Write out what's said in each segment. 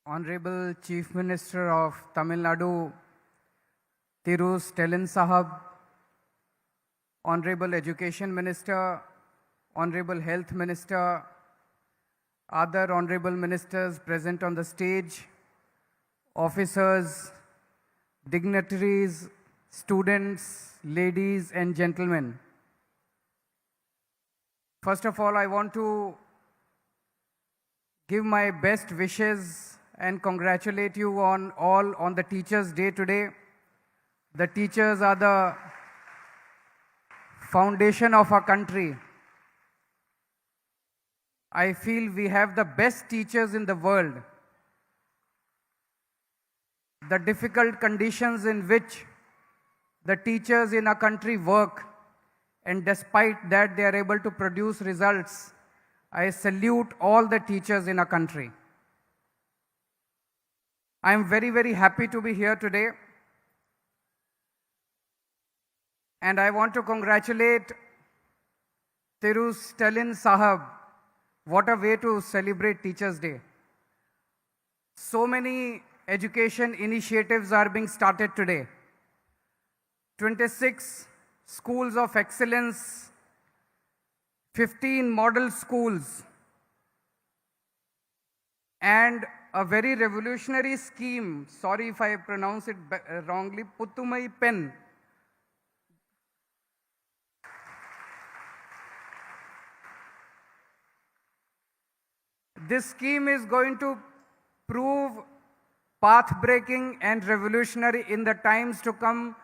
Honorable Chief Minister of Tamil Nadu, Thiru Stalin Sahab, Honorable Education Minister, Honorable Health Minister, other Honorable Ministers present on the stage, officers, dignitaries, students, ladies and gentlemen. First of all, I want to give my best wishes and congratulate you all on the Teachers' Day today. The teachers are the foundation of our country. I feel we have the best teachers in the world. The difficult conditions in which the teachers in our country work, and despite that they are able to produce results. I salute all the teachers in our country. I am very, very happy to be here today. And I want to congratulate Thiru Stalin Sahab. What a way to celebrate Teachers' Day. So many education initiatives are being started today. 26 schools of excellence, 15 model schools, and a very revolutionary scheme, sorry if I pronounce it wrongly, Puttumai Pen. This scheme is going to prove path-breaking and revolutionary in the times to come,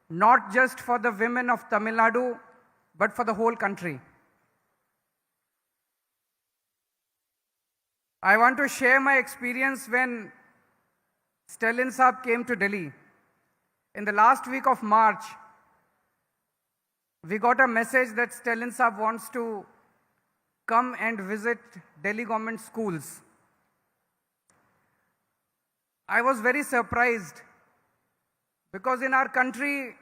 not just for the women of Tamil Nadu, but for the whole country. I want to share my experience when Stalin Saab came to Delhi. In the last week of March, we got a message that Stalin Saab wants to come and visit Delhi government schools. I was very surprised because in our country,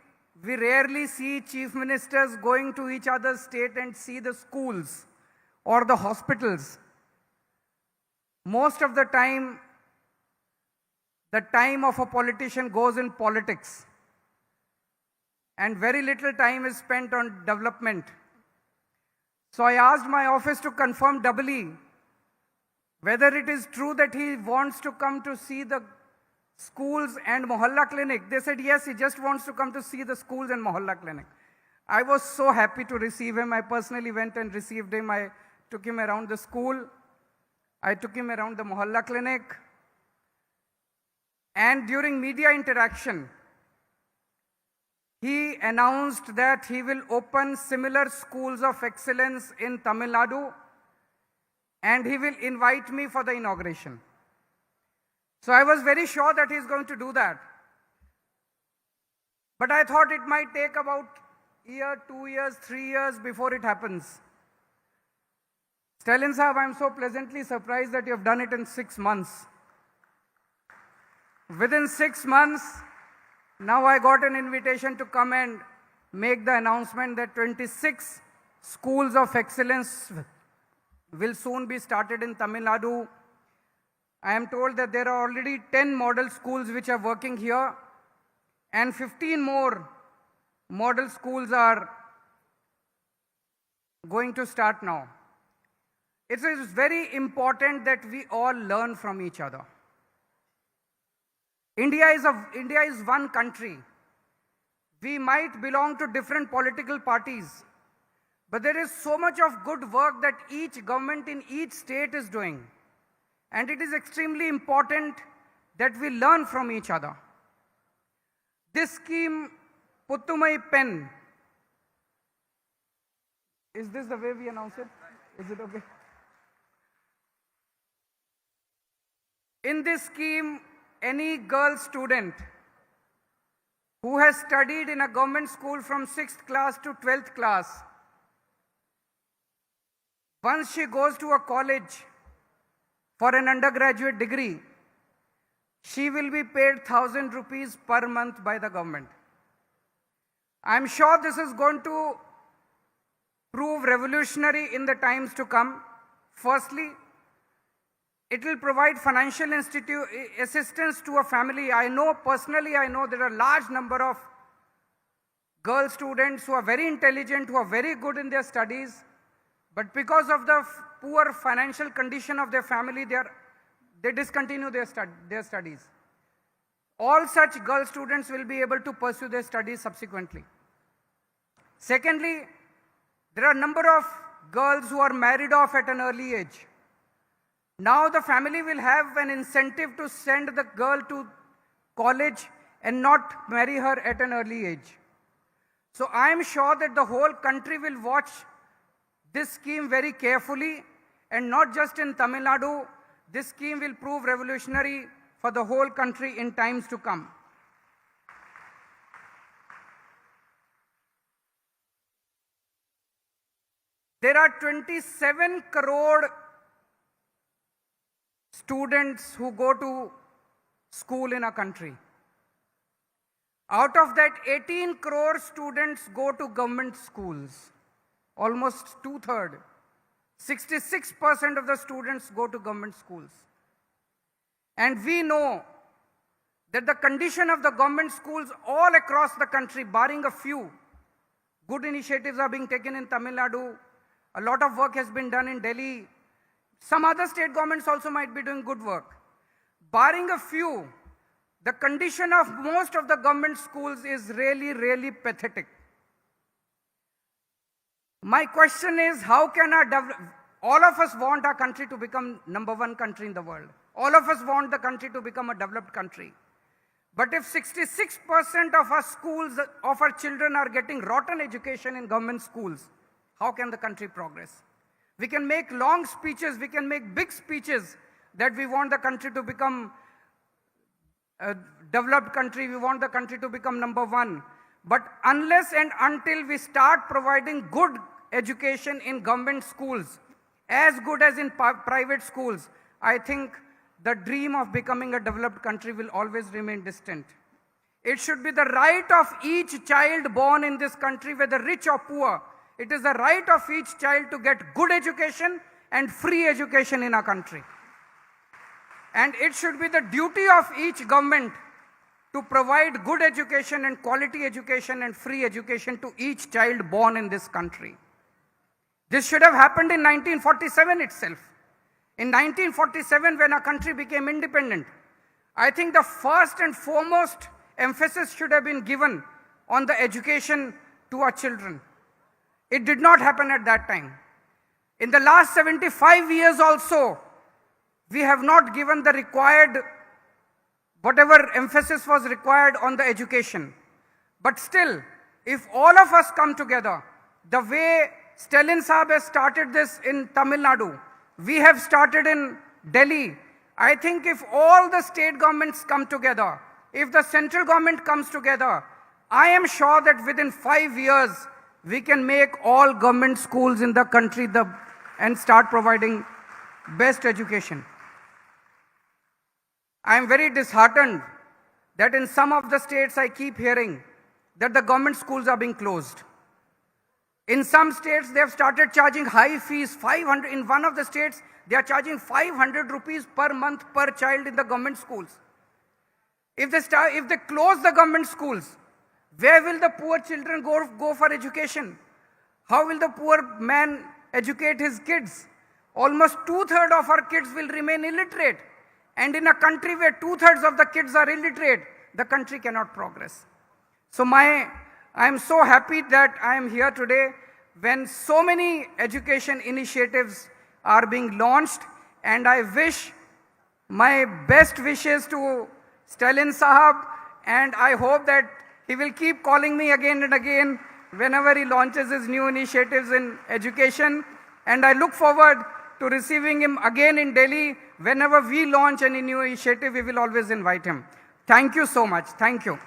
we rarely see chief ministers going to each other's state and see the schools or the hospitals. Most of the time of a politician goes in politics, and very little time is spent on development. So I asked my office to confirm doubly whether it is true that he wants to come to see the schools and Mohalla clinic. They said, yes, he just wants to come to see the schools and Mohalla clinic. I was so happy to receive him. I personally went and received him. I took him around the school. I took him around the Mohalla clinic. And during media interaction, he announced that he will open similar schools of excellence in Tamil Nadu, and he will invite me for the inauguration. So I was very sure that he's going to do that. But I thought it might take about a year, 2 years, 3 years before it happens. Stalin Sahab, I'm so pleasantly surprised that you have done it in 6 months. Within 6 months, now I got an invitation to come and make the announcement that 26 schools of excellence will soon be started in Tamil Nadu. I am told that there are already 10 model schools which are working here, and 15 more model schools are going to start now. It is very important that we all learn from each other. India is one country. We might belong to different political parties, but there is so much of good work that each government in each state is doing. And it is extremely important that we learn from each other. This scheme, Puttumai Pen, is this the way we announce it? Is it okay? In this scheme, any girl student who has studied in a government school from 6th class to 12th class, once she goes to a college for an undergraduate degree, she will be paid 1,000 rupees per month by the government. I'm sure this is going to prove revolutionary in the times to come. Firstly, It will provide financial assistance to a family. Personally, I know there are a large number of girl students who are very intelligent, who are very good in their studies, but because of the poor financial condition of their family, they discontinue their studies. All such girl students will be able to pursue their studies subsequently. Secondly, there are a number of girls who are married off at an early age. Now the family will have an incentive to send the girl to college and not marry her at an early age. So I am sure that the whole country will watch this scheme very carefully, and not just in Tamil Nadu. This scheme will prove revolutionary for the whole country in times to come. There are 27 crore students who go to school in a country. Out of that, 18 crore students go to government schools, almost two-thirds. 66% of the students go to government schools. And we know that the condition of the government schools all across the country, barring a few, good initiatives are being taken in Tamil Nadu. A lot of work has been done in Delhi. Some other state governments also might be doing good work. Barring a few, the condition of most of the government schools is really, really pathetic. My question is, how can all of us want our country to become #1 country in the world. All of us want the country to become a developed country. But if 66% of our schools, of our children are getting rotten education in government schools, how can the country progress? We can make long speeches, we can make big speeches that we want the country to become a developed country, we want the country to become #1. But unless and until we start providing good education in government schools, as good as in private schools, I think the dream of becoming a developed country will always remain distant. It should be the right of each child born in this country, whether rich or poor. It is the right of each child to get good education and free education in our country. And it should be the duty of each government to provide good education and quality education and free education to each child born in this country. This should have happened in 1947 itself. In 1947, when our country became independent, I think the first and foremost emphasis should have been given on the education to our children. It did not happen at that time. In the last 75 years also, we have not given the required, whatever emphasis was required on the education. But still, if all of us come together, the way Stalin Saab has started this in Tamil Nadu, we have started in Delhi. I think if all the state governments come together, if the central government comes together, I am sure that within 5 years, we can make all government schools in the country and start providing best education. I am very disheartened that in some of the states I keep hearing that the government schools are being closed. In some states, they have started charging high fees, 500. In one of the states, they are charging 500 rupees per month per child in the government schools. If they close the government schools, where will the poor children go for education? How will the poor man educate his kids? Almost 2/3 of our kids will remain illiterate. And in a country where 2/3 of the kids are illiterate, the country cannot progress. So I am so happy that I am here today when so many education initiatives are being launched, and I wish my best wishes to Stalin Sahab, and I hope that he will keep calling me again and again whenever he launches his new initiatives in education, and I look forward to receiving him again in Delhi. Whenever we launch any new initiative, we will always invite him. Thank you so much. Thank you.